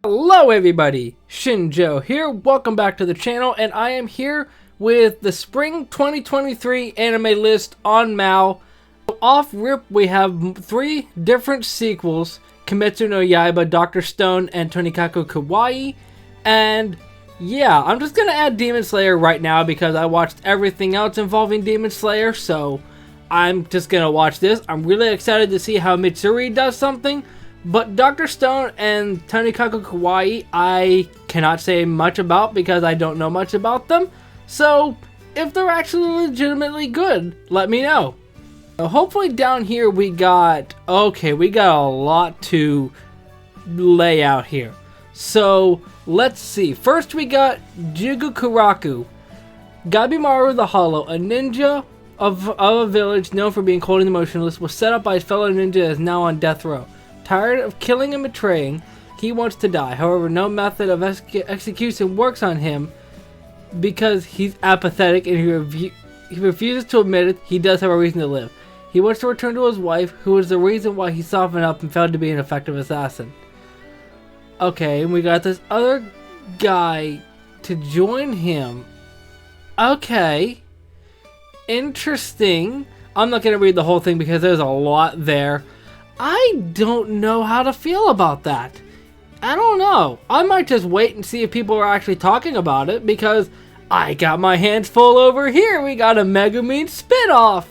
Hello everybody, Shinjo here, welcome back to the channel, and I am here with the Spring 2023 anime list on Mal. Off rip, we have 3 different sequels, Kimetsu no Yaiba, Dr. Stone, and Tonikaku Kawaii, and yeah, I'm just gonna add Demon Slayer right now because I watched everything else involving Demon Slayer, so I'm just gonna watch this. I'm really excited to see how Mitsuri does something. But Dr. Stone and Tonikaku Kawaii, I cannot say much about because I don't know much about them. So, if they're actually legitimately good, let me know. So hopefully down here we got a lot to lay out here. So, let's see. First we got Jigukuraku. Gabimaru the Hollow, a ninja of a village known for being cold and emotionless, was set up by his fellow ninja and is now on death row. Tired of killing and betraying, he wants to die. However, no method of execution works on him because he's apathetic and he refuses to admit it. He does have a reason to live. He wants to return to his wife, who is the reason why he softened up and failed to be an effective assassin. Okay, and we got this other guy to join him. Okay. Interesting. I'm not going to read the whole thing because there's a lot there. I don't know how to feel about that. I don't know. I might just wait and see if people are actually talking about it because I got my hands full over here. We got a Megumin spin-off.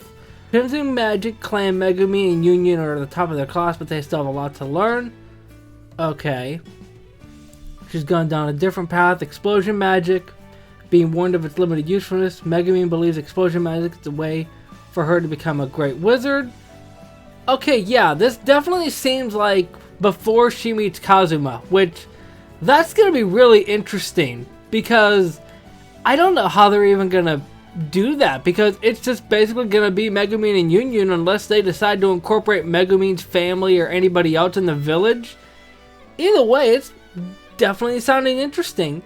Crimson Magic, Clan Megumin, and Union are at the top of their class, but they still have a lot to learn. Okay. She's gone down a different path. Explosion Magic. Being warned of its limited usefulness, Megumin believes explosion magic is the way for her to become a great wizard. Okay, yeah, this definitely seems like before she meets Kazuma, which that's going to be really interesting because I don't know how they're even going to do that because it's just basically going to be Megumin and Union unless they decide to incorporate Megumin's family or anybody else in the village. Either way, it's definitely sounding interesting.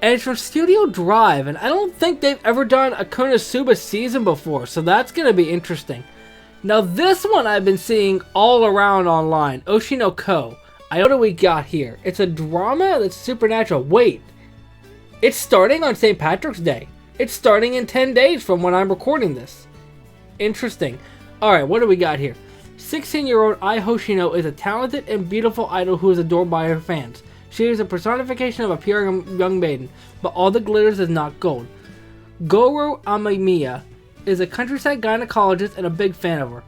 And it's from Studio Drive, and I don't think they've ever done a Konosuba season before, so that's going to be interesting. Now this one I've been seeing all around online, Oshino Ko. What do we got here? It's a drama that's supernatural. Wait, it's starting on St. Patrick's Day. It's starting in 10 days from when I'm recording this. Interesting. Alright, what do we got here? 16-year-old Ai Hoshino is a talented and beautiful idol who is adored by her fans. She is a personification of a pure young maiden, but all that glitters is not gold. Goro Amamiya is a countryside gynecologist and a big fan of her.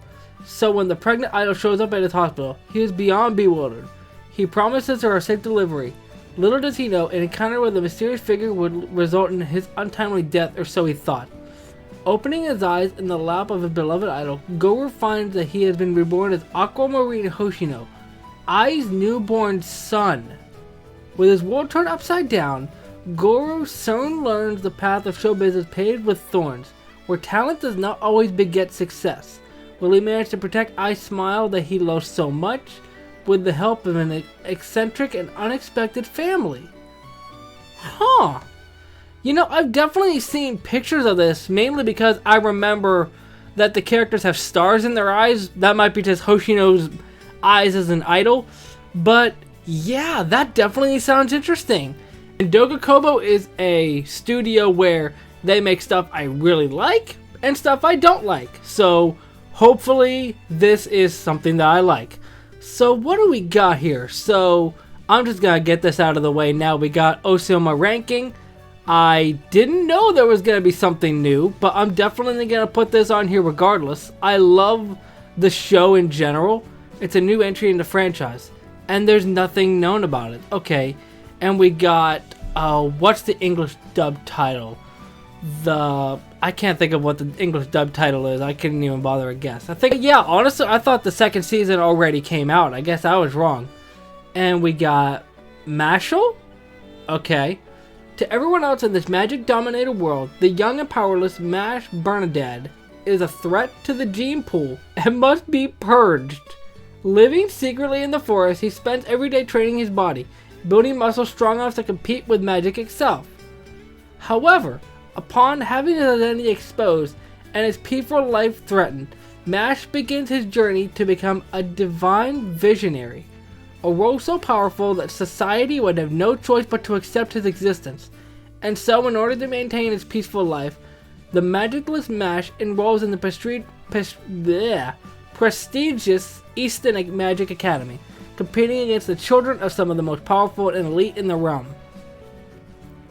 So when the pregnant idol shows up at his hospital, he is beyond bewildered. He promises her a safe delivery. Little does he know, an encounter with a mysterious figure would result in his untimely death, or so he thought. Opening his eyes in the lap of his beloved idol, Goro finds that he has been reborn as Aquamarine Hoshino, Ai's newborn son. With his world turned upside down, Goro soon learns the path of showbiz is paved with thorns, where talent does not always beget success. Will he manage to protect Ai's smile that he loves so much, with the help of an eccentric and unexpected family? Huh. You know, I've definitely seen pictures of this, mainly because I remember that the characters have stars in their eyes. That might be just Hoshino's eyes as an idol. But yeah, that definitely sounds interesting. And Doga Kobo is a studio where they make stuff I really like and stuff I don't like. So hopefully this is something that I like. So what do we got here? So I'm just going to get this out of the way now. We got Osama ranking. I didn't know there was going to be something new, but I'm definitely going to put this on here regardless. I love the show in general. It's a new entry in the franchise. And there's nothing known about it. Okay. And we got, what's the English dub title? I can't think of what the English dub title is. I couldn't even bother to guess. Honestly, I thought the second season already came out. I guess I was wrong. And we got Mashal? Okay. To everyone else in this magic-dominated world, the young and powerless Mash Bernadette is a threat to the gene pool and must be purged. Living secretly in the forest, he spends every day training his body, building muscles strong enough to compete with magic itself. However, upon having his identity exposed and his peaceful life threatened, Mash begins his journey to become a divine visionary. a role so powerful that society would have no choice but to accept his existence. And so, in order to maintain his peaceful life, the magicless Mash enrolls in the prestigious Eastern Magic Academy, competing against the children of some of the most powerful and elite in the realm.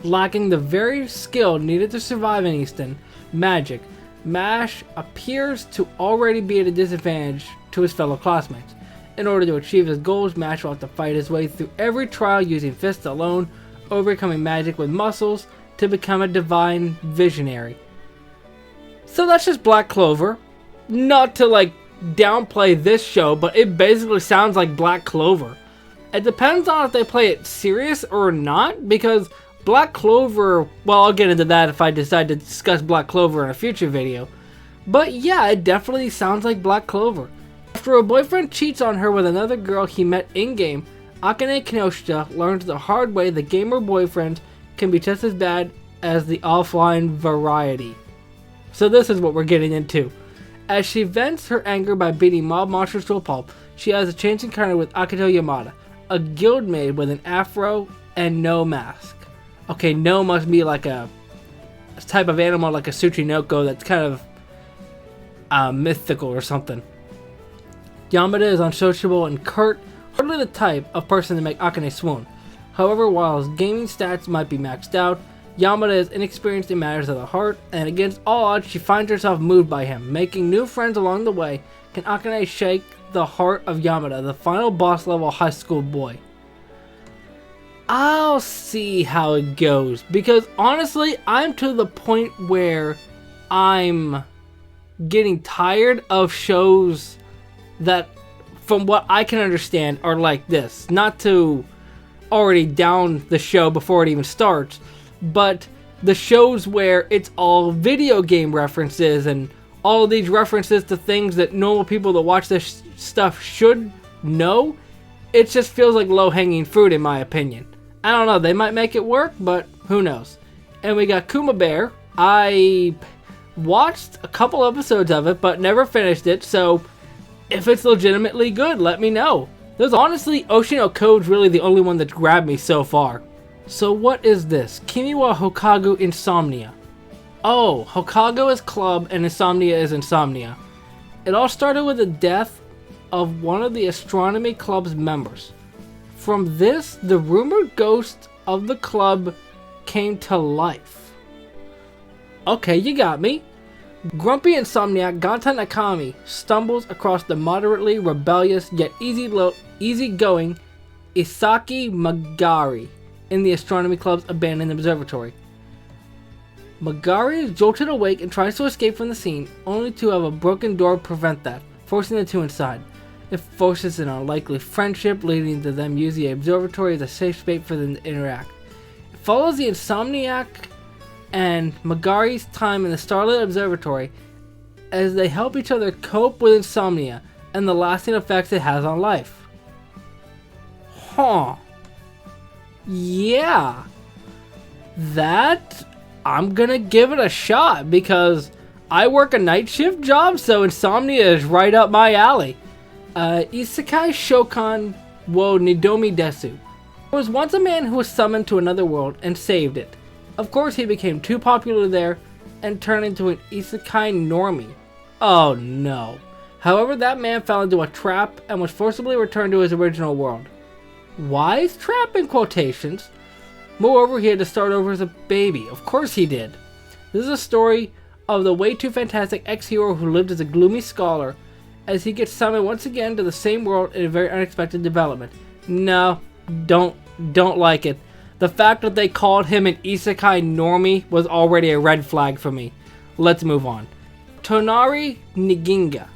Lacking the very skill needed to survive in Eastern magic, Mash appears to already be at a disadvantage to his fellow classmates. In order to achieve his goals, Mash will have to fight his way through every trial using fists alone, overcoming magic with muscles to become a divine visionary. So that's just Black Clover. Not to downplay this show, but it basically sounds like Black Clover. It depends on if they play it serious or not, because Black Clover, well, I'll get into that if I decide to discuss Black Clover in a future video. But yeah, it definitely sounds like Black Clover. After a boyfriend cheats on her with another girl he met in-game, Akane Kinoshita learns the hard way that gamer boyfriends can be just as bad as the offline variety. So this is what we're getting into. As she vents her anger by beating mob monsters to a pulp, she has a chance encounter with Akito Yamada, a guildmaid with an afro and no mask. Okay, no must be like a type of animal like a Tsuchinoko that's kind of mythical or something. Yamada is unsociable and curt, hardly the type of person to make Akane swoon. However, while his gaming stats might be maxed out, Yamada is inexperienced in matters of the heart, and against all odds she finds herself moved by him. Making new friends along the way, can Akane shake the heart of Yamada, the final boss level high school boy? I'll see how it goes, because honestly, I'm to the point where I'm getting tired of shows that, from what I can understand, are like this. Not to already down the show before it even starts, but the shows where it's all video game references and all these references to things that normal people that watch this stuff should know, it just feels like low-hanging fruit in my opinion. I don't know, they might make it work, but who knows. And we got Kuma Bear. I watched a couple episodes of it, but never finished it, so if it's legitimately good, let me know. There's honestly, Oshino Code's really the only one that's grabbed me so far. So what is this? Kimi wa Hokagu Insomnia. Oh, Hokagu is club and Insomnia is insomnia. It all started with the death of one of the astronomy club's members. From this, the rumored ghost of the club came to life. Okay, you got me. Grumpy insomniac Ganta Nakami stumbles across the moderately rebellious yet easygoing Isaki Magari in the astronomy club's abandoned observatory. Magari is jolted awake and tries to escape from the scene, only to have a broken door prevent that, forcing the two inside. It forces an unlikely friendship, leading to them use the observatory as a safe space for them to interact. It follows the insomniac and Magari's time in the Starlit Observatory as they help each other cope with insomnia and the lasting effects it has on life. Huh. Yeah. That, I'm gonna give it a shot because I work a night shift job, so insomnia is right up my alley. Isekai Shokan wo Nidomi Desu. There was once a man who was summoned to another world and saved it. Of course, he became too popular there and turned into an isekai normie. Oh no. However, that man fell into a trap and was forcibly returned to his original world. Wise trap in quotations. Moreover, he had to start over as a baby. Of course he did. This is a story of the way too fantastic ex-hero who lived as a gloomy scholar as he gets summoned once again to the same world in a very unexpected development. No, don't like it. The fact that they called him an isekai normie was already a red flag for me. Let's move on. Tonari Nichijou.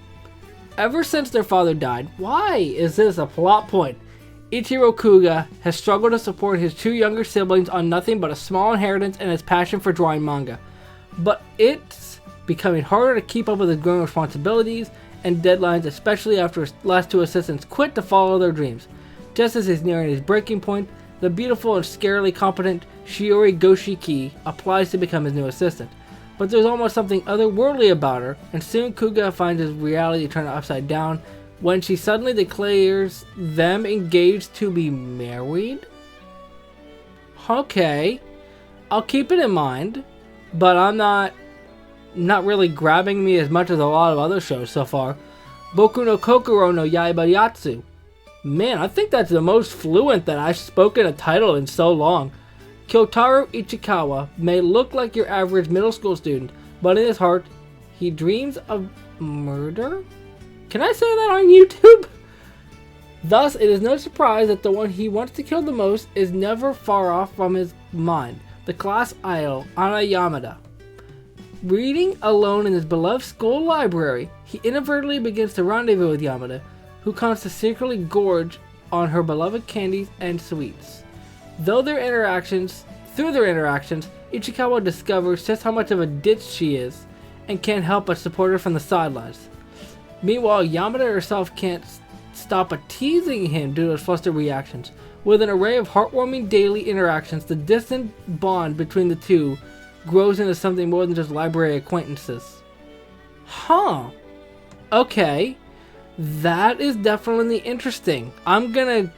Ever since their father died, why is this a plot point? Ichiro Kuga has struggled to support his two younger siblings on nothing but a small inheritance and his passion for drawing manga. But it's becoming harder to keep up with his growing responsibilities and deadlines, especially after his last two assistants quit to follow their dreams. Just as he's nearing his breaking point, the beautiful and scarily competent Shiori Goshiki applies to become his new assistant. But there's almost something otherworldly about her, and soon Kuga finds his reality turned upside down when she suddenly declares them engaged to be married? Okay, I'll keep it in mind, but I'm not really grabbing me as much as a lot of other shows so far. Boku no Kokoro no Yaiba Yatsu. Man, I think that's the most fluent that I've spoken a title in so long. Kyotaro Ichikawa may look like your average middle school student, but in his heart, he dreams of murder? Can I say that on YouTube? Thus, it is no surprise that the one he wants to kill the most is never far off from his mind, the class idol, Ana Yamada. Reading alone in his beloved school library, he inadvertently begins to rendezvous with Yamada, who comes to secretly gorge on her beloved candies and sweets. Through their interactions, Ichikawa discovers just how much of a ditch she is, and can't help but support her from the sidelines. Meanwhile, Yamada herself can't stop teasing him due to his flustered reactions. With an array of heartwarming daily interactions, the distant bond between the two grows into something more than just library acquaintances. Huh. Okay. That is definitely interesting. I'm gonna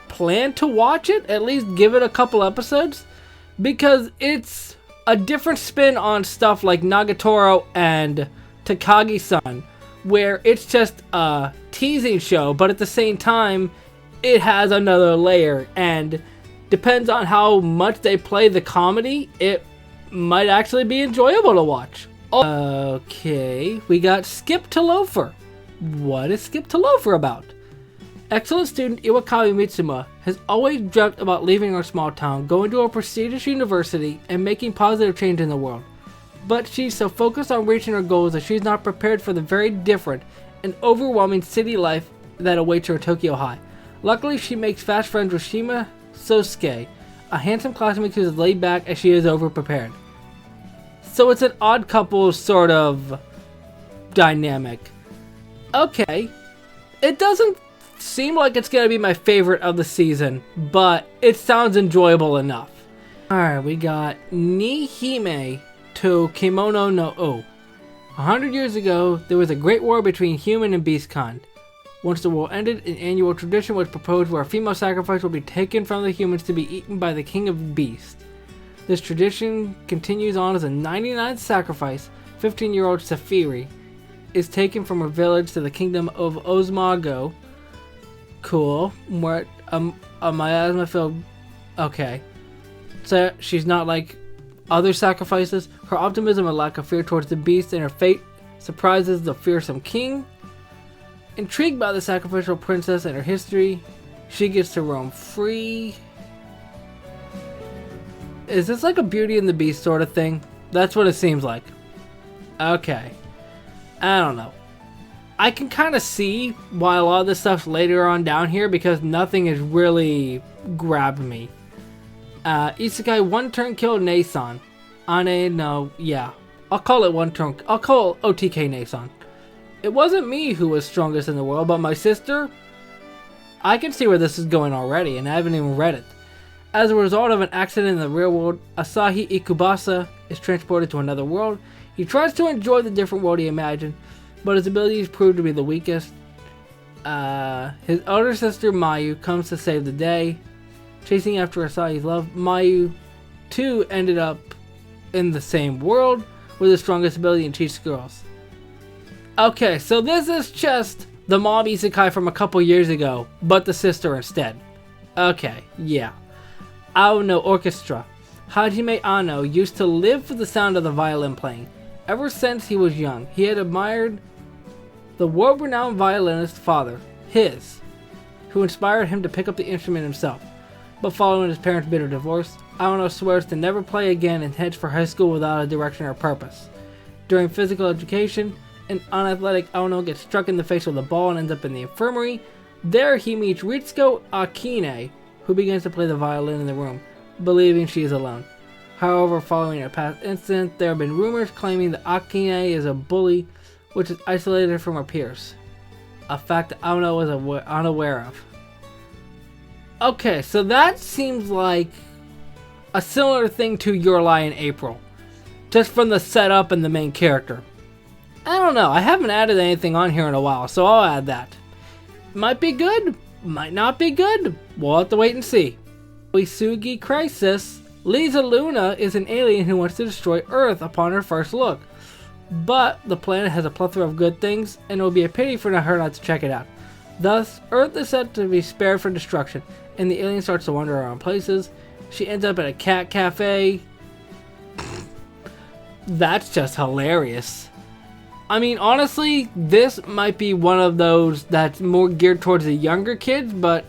plan to watch it, at least give it a couple episodes, because it's a different spin on stuff like Nagatoro and Takagi-san, where it's just a teasing show, but at the same time, it has another layer, and depends on how much they play the comedy, it might actually be enjoyable to watch. Okay, we got Skip to Loafer. What is Skip to Loafer about? Excellent student Iwakawa Mitsuma has always dreamt about leaving our small town, going to a prestigious university, and making positive change in the world. But she's so focused on reaching her goals that she's not prepared for the very different and overwhelming city life that awaits her at Tokyo High. Luckily, she makes fast friends with Shima Sosuke, a handsome classmate who is laid back as she is overprepared. So it's an odd couple sort of dynamic. Okay, it doesn't seem like it's going to be my favorite of the season, but it sounds enjoyable enough. Alright, we got Nihime to Kimono no O. 100 years ago, there was a great war between human and beast kind. Once the war ended, an annual tradition was proposed where a female sacrifice would be taken from the humans to be eaten by the king of beasts. This tradition continues on as a 99th sacrifice. 15-year-old Safiri is taken from her village to the kingdom of Osmago. Cool. Where miasma filled. Okay. So she's not like other sacrifices. Her optimism and lack of fear towards the beast and her fate surprises the fearsome king. Intrigued by the sacrificial princess and her history, she gets to roam free. Is this like a Beauty and the Beast sort of thing? That's what it seems like. Okay. I don't know. I can kind of see why a lot of this stuff's later on down here because nothing has really grabbed me. Isekai one turn kill Nason. Ane no, yeah. I'll call it one turn. I'll call OTK Nason. It wasn't me who was strongest in the world, but my sister. I can see where this is going already, and I haven't even read it. As a result of an accident in the real world, Asahi Ikubasa is transported to another world. He tries to enjoy the different world he imagined, but his abilities prove to be the weakest. His elder sister Mayu comes to save the day. Chasing after Asahi's love, Mayu too ended up in the same world with the strongest ability and cheats girls. Okay, so this is just the mob isekai from a couple years ago, but the sister instead. Okay, yeah. Ano Orchestra. Hajime Ano used to live for the sound of the violin playing. Ever since he was young, he had admired the world-renowned violinist's father, who inspired him to pick up the instrument himself. But following his parents' bitter divorce, Ano swears to never play again and heads for high school without a direction or purpose. During physical education, an unathletic Ano gets struck in the face with a ball and ends up in the infirmary. There he meets Ritsuko Akine, who begins to play the violin in the room, believing she is alone. However, following a past incident, there have been rumors claiming that Akine is a bully, which is isolated from her peers. A fact that Ano is unaware of. Okay, so that seems like a similar thing to Your Lie in April, just from the setup and the main character. I don't know. I haven't added anything on here in a while, so I'll add that. Might be good, might not be good. We'll have to wait and see. Sugi Crisis. Lisa Luna is an alien who wants to destroy Earth upon her first look. But the planet has a plethora of good things, and it would be a pity for her not to check it out. Thus, Earth is said to be spared for destruction, and the alien starts to wander around places. She ends up at a cat cafe. That's just hilarious. I mean, honestly, this might be one of those that's more geared towards the younger kids, but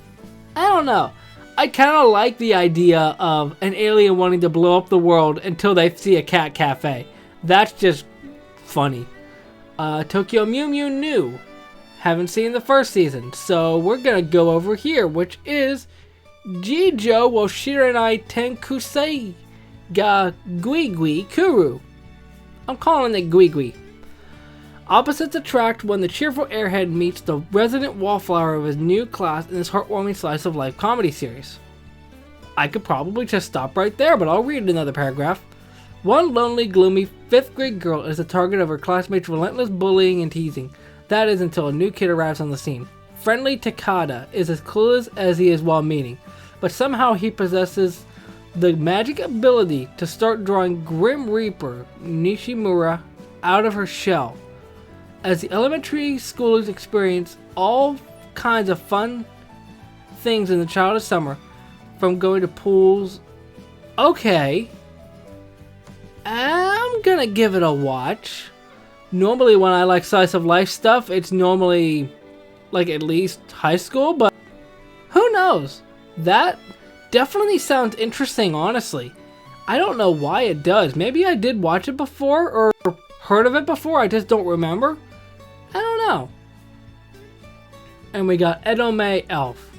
I don't know. I kind of like the idea of an alien wanting to blow up the world until they see a cat cafe. That's just funny. Tokyo Mew Mew new. Haven't seen the first season, so we're gonna go over here, which is Jijo wo Shiranai Tenkusei ga Guigui Kuru. I'm calling it Guigui. Opposites attract when the cheerful airhead meets the resident wallflower of his new class in this heartwarming slice of life comedy series. I could probably just stop right there, but I'll read another paragraph. One lonely, gloomy 5th grade girl is the target of her classmates' relentless bullying and teasing. That is until a new kid arrives on the scene. Friendly Takada is as clueless as he is well-meaning, but somehow he possesses the magic ability to start drawing Grim Reaper Nishimura out of her shell. As the elementary schoolers experience all kinds of fun things in the childhood summer, from going to pools. Okay, I'm gonna give it a watch. Normally when I like slice of life stuff, it's normally like at least high school, but who knows? That definitely sounds interesting, honestly. I don't know why it does. Maybe I did watch it before or heard of it before, I just don't remember. I don't know. And we got Edome Elf.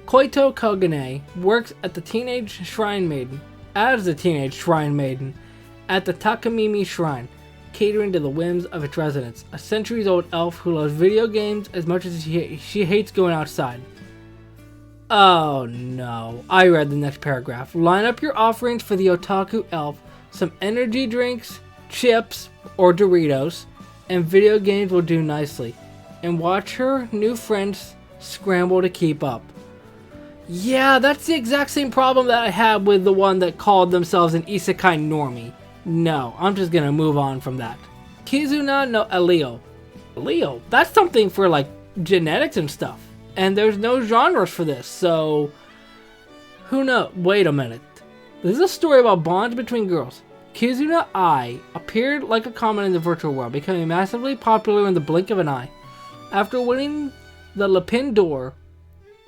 Koito Kogane works at the Teenage Shrine Maiden, as the Teenage Shrine Maiden, at the Takamimi Shrine, catering to the whims of its residents. A centuries-old elf who loves video games as much as she hates going outside. Oh no, I read the next paragraph. Line up your offerings for the otaku elf, some energy drinks, chips, or Doritos, and video games will do nicely. And watch her new friends scramble to keep up. Yeah, that's the exact same problem that I had with the one that called themselves an isekai normie. No, I'm just gonna move on from that. Kizuna no Aleo. Leo, that's something for like genetics and stuff. And there's no genres for this, so who knows? Wait a minute. This is a story about bonds between girls. Kizuna Ai appeared like a comet in the virtual world, becoming massively popular in the blink of an eye. After winning the Lapin d'Or,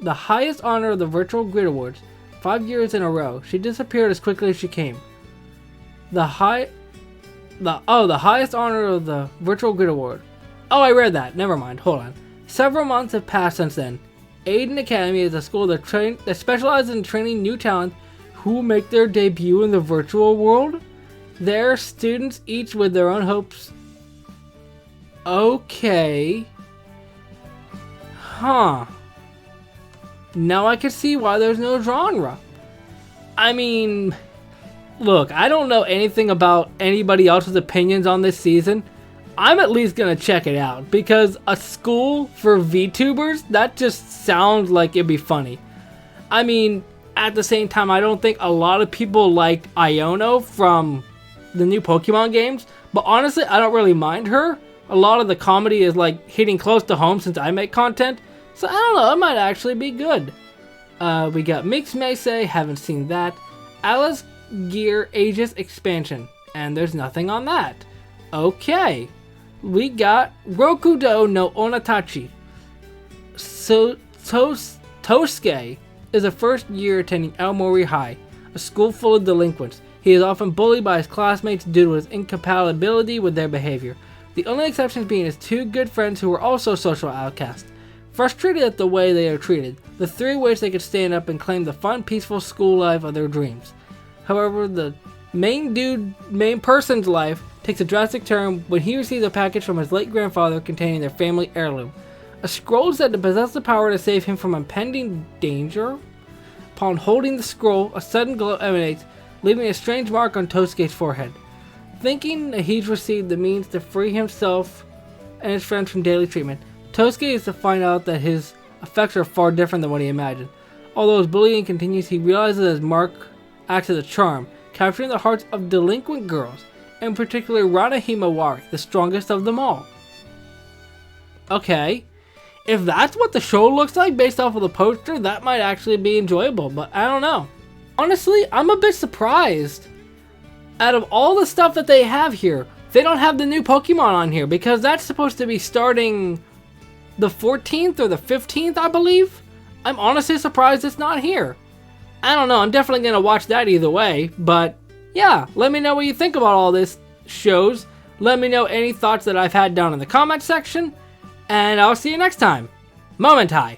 the highest honor of the Virtual Grid Awards, 5 years in a row, she disappeared as quickly as she came. The highest honor of the Virtual Grid Award. Oh, I read that. Never mind. Hold on. Several months have passed since then. Aiden Academy is a school that specializes in training new talent who make their debut in the virtual world. Their students, each with their own hopes. Okay. Huh. Now I can see why there's no genre. I mean, look, I don't know anything about anybody else's opinions on this season. I'm at least gonna check it out because a school for VTubers, that just sounds like it'd be funny. I mean, at the same time, I don't think a lot of people liked Iono from the new Pokemon games, but honestly, I don't really mind her. A lot of the comedy is like hitting close to home since I make content, so I don't know, it might actually be good. We got Mix Meisei, haven't seen that. Alice Gear Aegis expansion, and there's nothing on that. Okay, we got Rokudo no Onatachi. So Tosuke is a first year attending Aomori High, a school full of delinquents. He is often bullied by his classmates due to his incompatibility with their behavior. The only exceptions being his 2 good friends who are also social outcasts. Frustrated at the way they are treated, the 3 wish they could stand up and claim the fun, peaceful school life of their dreams. However, the main person's life takes a drastic turn when he receives a package from his late grandfather containing their family heirloom. A scroll said to possess the power to save him from impending danger. Upon holding the scroll, a sudden glow emanates, leaving a strange mark on Tosuke's forehead. Thinking that he's received the means to free himself and his friends from daily treatment. Tosuke is to find out that his effects are far different than what he imagined. Although his bullying continues, he realizes that his mark acts as a charm, capturing the hearts of delinquent girls, in particular Rana Himawari, the strongest of them all. Okay, if that's what the show looks like based off of the poster, that might actually be enjoyable, but I don't know. Honestly, I'm a bit surprised. Out of all the stuff that they have here, they don't have the new Pokemon on here, because that's supposed to be starting the 14th or the 15th, I believe? I'm honestly surprised it's not here. I don't know, I'm definitely going to watch that either way, but yeah, let me know what you think about all this shows. Let me know any thoughts that I've had down in the comment section, and I'll see you next time. Momentai!